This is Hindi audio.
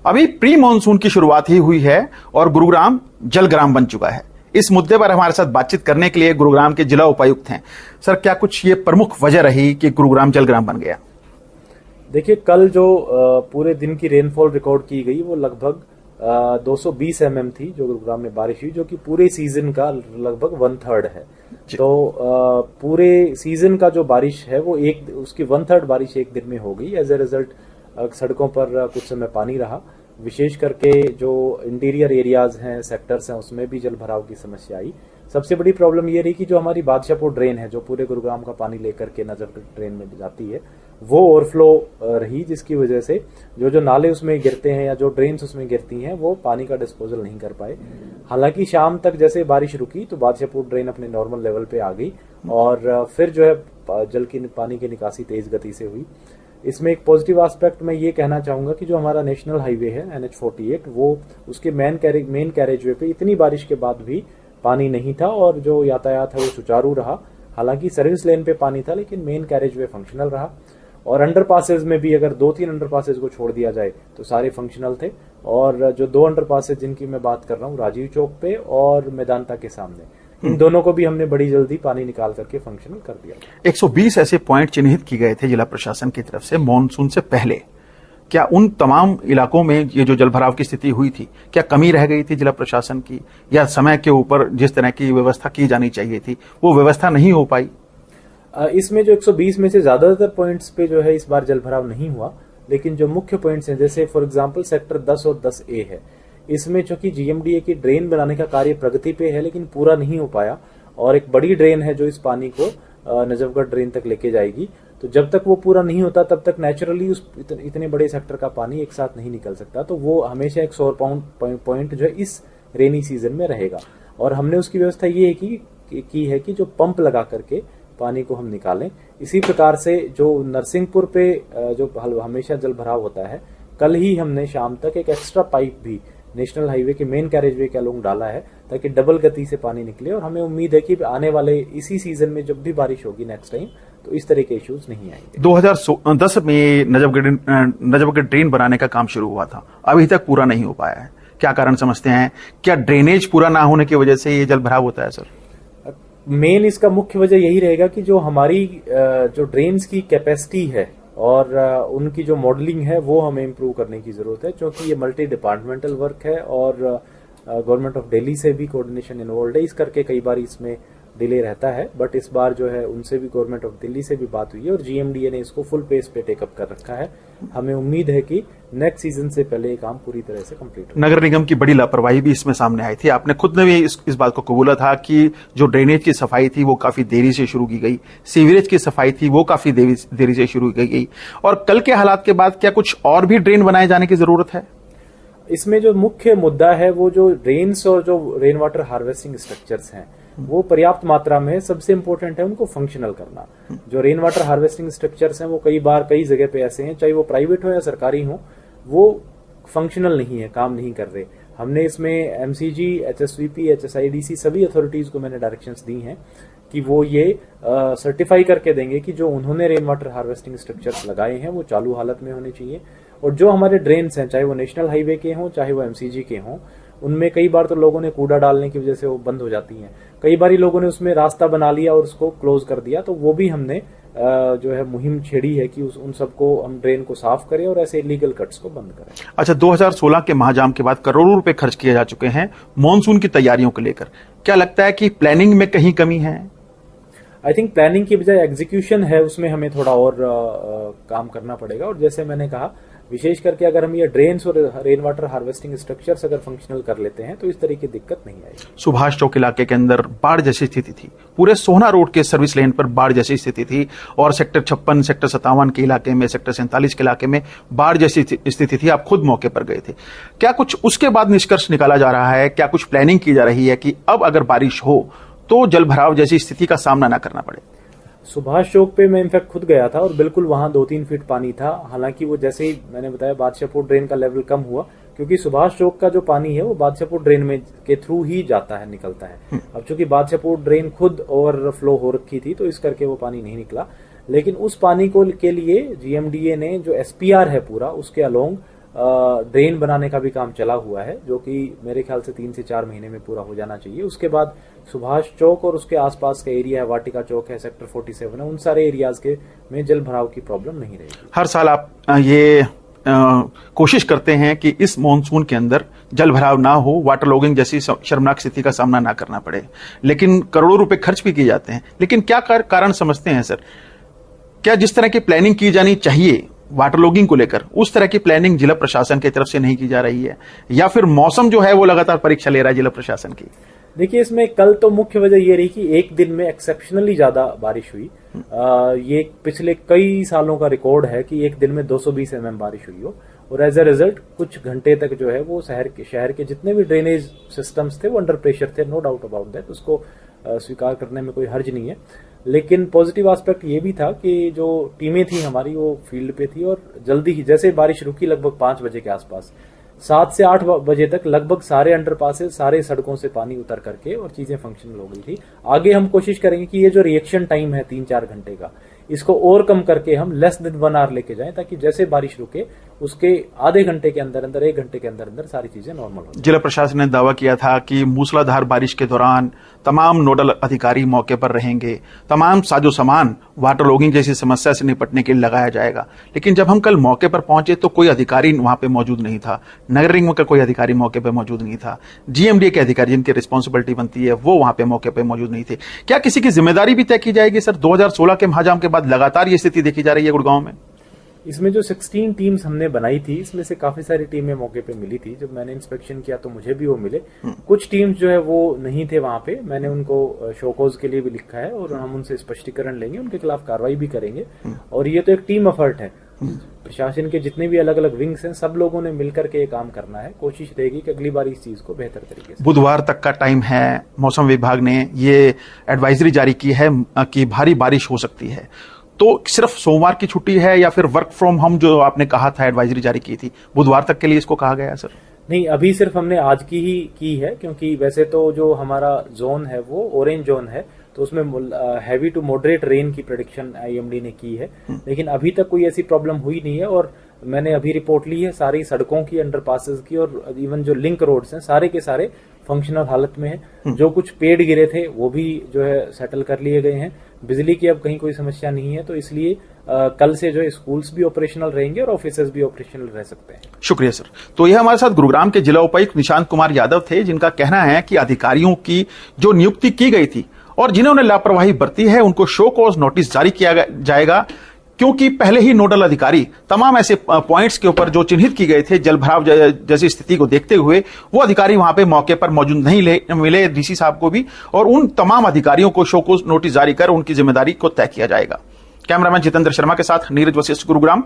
अभी प्री मॉनसून की शुरुआत ही हुई है और गुरुग्राम जलग्राम बन चुका है। इस मुद्दे पर हमारे साथ बातचीत करने के लिए गुरुग्राम के जिला उपायुक्त हैं। सर, क्या कुछ ये प्रमुख वजह रही कि गुरुग्राम जलग्राम बन गया? देखिए, कल जो पूरे दिन की रेनफॉल रिकॉर्ड की गई वो लगभग 220 mm थी जो गुरुग्राम में बारिश हुई, जो कि पूरे सीजन का लगभग 1/3 है। तो पूरे सीजन का जो बारिश है वो उसकी 1/3 बारिश एक दिन में हो गई। एज ए रिजल्ट सड़कों पर कुछ समय पानी रहा, विशेष करके जो इंटीरियर एरियाज हैं, सेक्टर्स हैं, उसमें भी जल भराव की समस्या आई। सबसे बड़ी प्रॉब्लम ये रही कि जो हमारी बादशाहपुर ड्रेन है, जो पूरे गुरुग्राम का पानी लेकर के नजफगढ़ ड्रेन में जाती है, वो ओवरफ्लो रही, जिसकी वजह से जो नाले उसमें गिरते हैं या जो ड्रेन्स उसमें गिरती हैं वो पानी का डिस्पोजल नहीं कर पाए। हालांकि शाम तक जैसे बारिश रुकी तो बादशाहपुर ड्रेन अपने नॉर्मल लेवल पे आ गई और फिर जो है पानी की निकासी तेज गति से हुई। इसमें एक पॉजिटिव एस्पेक्ट मैं ये कहना चाहूंगा कि जो हमारा नेशनल हाईवे है NH-48, वो उसके मेन कैरेजवे पे इतनी बारिश के बाद भी पानी नहीं था और जो यातायात है वो सुचारू रहा। हालांकि सर्विस लेन पे पानी था लेकिन मेन कैरेजवे फंक्शनल रहा और अंडरपासेज में भी अगर 2-3 अंडरपासेज को छोड़ दिया जाए तो सारे फंक्शनल थे। और जो 2 अंडरपासेज जिनकी मैं बात कर रहा हूँ, राजीव चौक पे और मैदानता के सामने, इन दोनों को भी हमने बड़ी जल्दी पानी निकाल करके फंक्शनल कर दिया। 120 ऐसे पॉइंट चिन्हित किए गए थे जिला प्रशासन की तरफ से मॉनसून से पहले। क्या उन तमाम इलाकों में ये जो जलभराव की स्थिति हुई थी, क्या कमी रह गई थी जिला प्रशासन की, या समय के ऊपर जिस तरह की व्यवस्था की जानी चाहिए थी वो व्यवस्था नहीं हो पाई? इसमें जो 120 में से ज्यादातर पॉइंट्स पे जो है इस बार जलभराव नहीं हुआ, लेकिन जो मुख्य पॉइंट्स हैं, जैसे फॉर एग्जांपल सेक्टर 10 और 10A है, इसमें चूंकि GMDA की ड्रेन बनाने का कार्य प्रगति पे है लेकिन पूरा नहीं हो पाया और एक बड़ी ड्रेन है जो इस पानी को नजफगढ़ ड्रेन तक लेके जाएगी। तो जब तक वो पूरा नहीं होता तब तक नेचुरली उस इतने बड़े सेक्टर का पानी एक साथ नहीं निकल सकता। तो वो हमेशा एक 100 पॉइंट जो है इस रेनी सीजन में रहेगा और हमने उसकी व्यवस्था ये है कि जो पंप लगा करके पानी को हम निकालें। इसी प्रकार से जो नरसिंहपुर पे जो हमेशा जल भराव होता है, कल ही हमने शाम तक एक एक्स्ट्रा पाइप भी नेशनल हाईवे के मेन कैरेजवे के अलोंग डाला है ताकि डबल गति से पानी निकले और हमें उम्मीद है कि आने वाले इसी सीजन में जब भी बारिश होगी नेक्स्ट टाइम तो इस तरह के इश्यूज नहीं आएंगे। 2010 में नजफगढ़ ड्रेन बनाने का काम शुरू हुआ था, अभी तक पूरा नहीं हो पाया है। क्या कारण समझते हैं? क्या ड्रेनेज पूरा ना होने की वजह से ये जल भराव होता है? सर, मेन इसका मुख्य वजह यही रहेगा कि जो हमारी जो ड्रेन्स की कैपेसिटी है और उनकी जो मॉडलिंग है वो हमें इम्प्रूव करने की जरूरत है, क्योंकि ये मल्टी डिपार्टमेंटल वर्क है और गवर्नमेंट ऑफ दिल्ली से भी कोऑर्डिनेशन इन्वॉल्व है। इस करके कई बार इसमें डिले रहता है, बट इस बार जो है उनसे भी, गवर्नमेंट ऑफ दिल्ली से भी बात हुई है और GMDA ने इसको फुल पेस पे टेकअप कर रखा है। हमें उम्मीद है कि नेक्स्ट सीजन से पहले ये काम पूरी तरह से कंप्लीट हो। नगर निगम की बड़ी लापरवाही भी इसमें सामने आई थी। आपने खुद ने भी इस बात को कबूला था कि जो ड्रेनेज की सफाई थी वो काफी देरी से शुरू की गई, सीवरेज की सफाई थी वो काफी देरी से शुरू की गई, और कल के हालात के बाद क्या कुछ और भी ड्रेन बनाए जाने की जरूरत है? इसमें जो मुख्य मुद्दा है वो जो ड्रेन्स और जो रेन वाटर हार्वेस्टिंग स्ट्रक्चर्स हैं वो पर्याप्त मात्रा में, सबसे इंपॉर्टेंट है उनको फंक्शनल करना। जो रेन वाटर हार्वेस्टिंग स्ट्रक्चर्स हैं वो कई जगह पे ऐसे हैं, चाहे वो प्राइवेट हो या सरकारी हो, वो फंक्शनल नहीं है, काम नहीं कर रहे। हमने इसमें MCG, HSVP, HSIDC सभी अथॉरिटीज को मैंने डायरेक्शंस दी हैं कि वो ये सर्टिफाई करके देंगे कि जो उन्होंने रेन वाटर हार्वेस्टिंग स्ट्रक्चर्स लगाए हैं वो चालू हालत में होने चाहिए। और जो हमारे ड्रेन्स हैं, चाहे वो नेशनल हाईवे के हों चाहे वो MCG के हों, उनमें कई बार तो लोगों ने कूड़ा डालने की वजह से वो बंद हो जाती हैं। कई बार लोगों ने उसमें रास्ता बना लिया और उसको क्लोज कर दिया, तो वो भी हमने जो है मुहिम छेड़ी है कि उन सबको हम ड्रेन को साफ करें और ऐसे इलीगल कट्स को बंद करें। अच्छा, 2016 के महाजाम के बाद करोड़ों रुपए खर्च किए जा चुके हैं मॉनसून की तैयारियों को लेकर। क्या लगता है कि प्लानिंग में कहीं कमी है? आई थिंक प्लानिंग की बजाय एग्जीक्यूशन है, उसमें हमें थोड़ा और काम करना पड़ेगा। और जैसे मैंने कहा, विशेष करके अगर हम ये ड्रेन्स और रेन वाटर हार्वेस्टिंग स्ट्रक्चर्स अगर फंक्शनल कर लेते हैं तो इस तरह की दिक्कत नहीं आएगी। सुभाष चौक इलाके के अंदर बाढ़ जैसी स्थिति थी, पूरे सोहना रोड के सर्विस लेन पर बाढ़ जैसी स्थिति थी, और सेक्टर 56, सेक्टर 57 के इलाके में, सेक्टर 47 के इलाके में बाढ़ जैसी स्थिति थी। आप खुद मौके पर गए थे। क्या कुछ उसके बाद निष्कर्ष निकाला जा रहा है? क्या कुछ प्लानिंग की जा रही है कि अब अगर बारिश हो तो जल भराव जैसी स्थिति का सामना न करना पड़े? सुभाष चौक पे मैं इनफैक्ट खुद गया था और बिल्कुल वहां 2-3 फीट पानी था। हालांकि वो जैसे ही मैंने बताया बादशाहपुर ड्रेन का लेवल कम हुआ, क्योंकि सुभाष चौक का जो पानी है वो बादशाहपुर ड्रेन में के थ्रू ही जाता है, निकलता है। अब चूंकि बादशाहपुर ड्रेन खुद ओवरफ्लो हो रखी थी तो इस करके वो पानी नहीं निकला, लेकिन उस पानी को के लिए GMDA ने जो SPR है पूरा, उसके अलोंग ड्रेन बनाने का भी काम चला हुआ है, जो कि मेरे ख्याल से 3 से 4 महीने में पूरा हो जाना चाहिए। उसके बाद सुभाष चौक और उसके आसपास का एरिया है, वाटिका चौक है, सेक्टर 47 है, उन सारे एरियाज के में जल भराव की प्रॉब्लम नहीं रहेगी। हर साल आप ये कोशिश करते हैं कि इस मॉनसून के अंदर जल भराव ना हो, वाटर लॉगिंग जैसी शर्मनाक स्थिति का सामना ना करना पड़े, लेकिन करोड़ों रुपए खर्च भी किए जाते हैं। लेकिन क्या कारण समझते हैं सर? क्या जिस तरह की प्लानिंग की जानी चाहिए वाटर लॉगिंग को लेकर, उस तरह की प्लानिंग जिला प्रशासन की तरफ से नहीं की जा रही है, या फिर मौसम जो है वो लगातार परीक्षा ले रहा है जिला प्रशासन की? देखिए, इसमें कल तो मुख्य वजह ये रही कि एक दिन में एक्सेप्शनली ज्यादा बारिश हुई। ये पिछले कई सालों का रिकॉर्ड है कि एक दिन में 220 mm बारिश हुई हो, और एज ए रिजल्ट कुछ घंटे तक जो है वो शहर के जितने भी ड्रेनेज सिस्टम्स थे वो अंडर प्रेशर थे, नो डाउट अबाउट दैट, उसको स्वीकार करने में कोई हर्ज नहीं है। लेकिन पॉजिटिव एस्पेक्ट ये भी था कि जो टीमें थी हमारी वो फील्ड पे थी, और जल्दी ही जैसे बारिश रुकी लगभग 5 बजे के आसपास, 7 से 8 बजे तक लगभग सारे अंडरपासेस, सारे सड़कों से पानी उतर करके और चीजें फंक्शनल हो गई थी। आगे हम कोशिश करेंगे कि ये जो रिएक्शन टाइम है 3-4 घंटे का, इसको और कम करके हम लेस देन 1 आवर लेके जाएं, ताकि जैसे बारिश रुके उसके आधे घंटे के अंदर अंदर, 1 घंटे के अंदर अंदर सारी चीजें नॉर्मल हो। जिला प्रशासन ने दावा किया था कि मूसलाधार बारिश के दौरान तमाम नोडल अधिकारी मौके पर रहेंगे, तमाम साजो सामान वाटर लॉगिंग जैसी समस्या से निपटने के लिए लगाया जाएगा। लेकिन जब हम कल मौके पर पहुंचे तो कोई अधिकारी वहां पे मौजूद नहीं था, नगर निगम का कोई अधिकारी मौके पर मौजूद नहीं था, जीएमडीए के अधिकारी जिनकी रिस्पॉन्सिबिलिटी बनती है वो वहां पे मौके पर मौजूद नहीं थे। क्या किसी की जिम्मेदारी भी तय की जाएगी सर? 2016 के महाजाम के बाद लगातार ये स्थिति देखी जा रही है गुड़गांव में। इसमें जो 16 टीम्स हमने बनाई थी, इसमें से काफी सारी टीमें मौके पे मिली थी। जब मैंने इंस्पेक्शन किया तो मुझे भी वो मिले। कुछ टीम्स जो है वो नहीं थे वहां पे, मैंने उनको शोकॉज के लिए भी लिखा है और हम उनसे स्पष्टीकरण लेंगे, उनके खिलाफ कार्रवाई भी करेंगे। और ये तो एक टीम एफर्ट है, प्रशासन के जितने भी अलग अलग विंग्स हैं सब लोगों ने मिलकर के ये काम करना है। कोशिश रहेगी कि अगली बार इस चीज को बेहतर तरीके से। बुधवार तक का टाइम है, मौसम विभाग ने ये एडवाइजरी जारी की है कि भारी बारिश हो सकती है, तो सिर्फ सोमवार की छुट्टी है या फिर वर्क फ्रॉम होम जो आपने कहा था एडवाइजरी जारी की थी, बुधवार तक के लिए इसको कहा गया है सर? नहीं, अभी सिर्फ हमने आज की ही की है, क्योंकि वैसे तो जो हमारा जोन है वो ऑरेंज जोन है, तो उसमें हैवी टू मॉडरेट रेन की प्रेडिक्शन आईएमडी ने की है। लेकिन अभी तक कोई ऐसी प्रॉब्लम हुई नहीं है, और मैंने अभी रिपोर्ट ली है सारी सड़कों की, अंडरपासेस की, और इवन जो लिंक रोड्स हैं सारे के सारे फंक्शनल हालत में है। जो कुछ पेड़ गिरे थे वो भी जो है सेटल कर लिए गए हैं। बिजली की अब कहीं कोई समस्या नहीं है, तो इसलिए कल से जो है स्कूल्स भी ऑपरेशनल रहेंगे और ऑफिसेज भी ऑपरेशनल रह सकते हैं। शुक्रिया सर। तो यह हमारे साथ गुरुग्राम के जिला उपायुक्त निशांत कुमार यादव थे, जिनका कहना है कि अधिकारियों की जो नियुक्ति की गई थी और जिन्होंने लापरवाही बरती है उनको शो कॉज नोटिस जारी किया जाएगा, क्योंकि पहले ही नोडल अधिकारी तमाम ऐसे पॉइंट्स के ऊपर जो चिन्हित किए गए थे जल भराव जैसी स्थिति को देखते हुए, वो अधिकारी वहां पे मौके पर मौजूद नहीं मिले डीसी साहब को भी, और उन तमाम अधिकारियों को शो कॉज नोटिस जारी कर उनकी जिम्मेदारी को तय किया जाएगा। कैमरामैन जितेंद्र शर्मा के साथ नीरज वशिष्ठ, गुरुग्राम।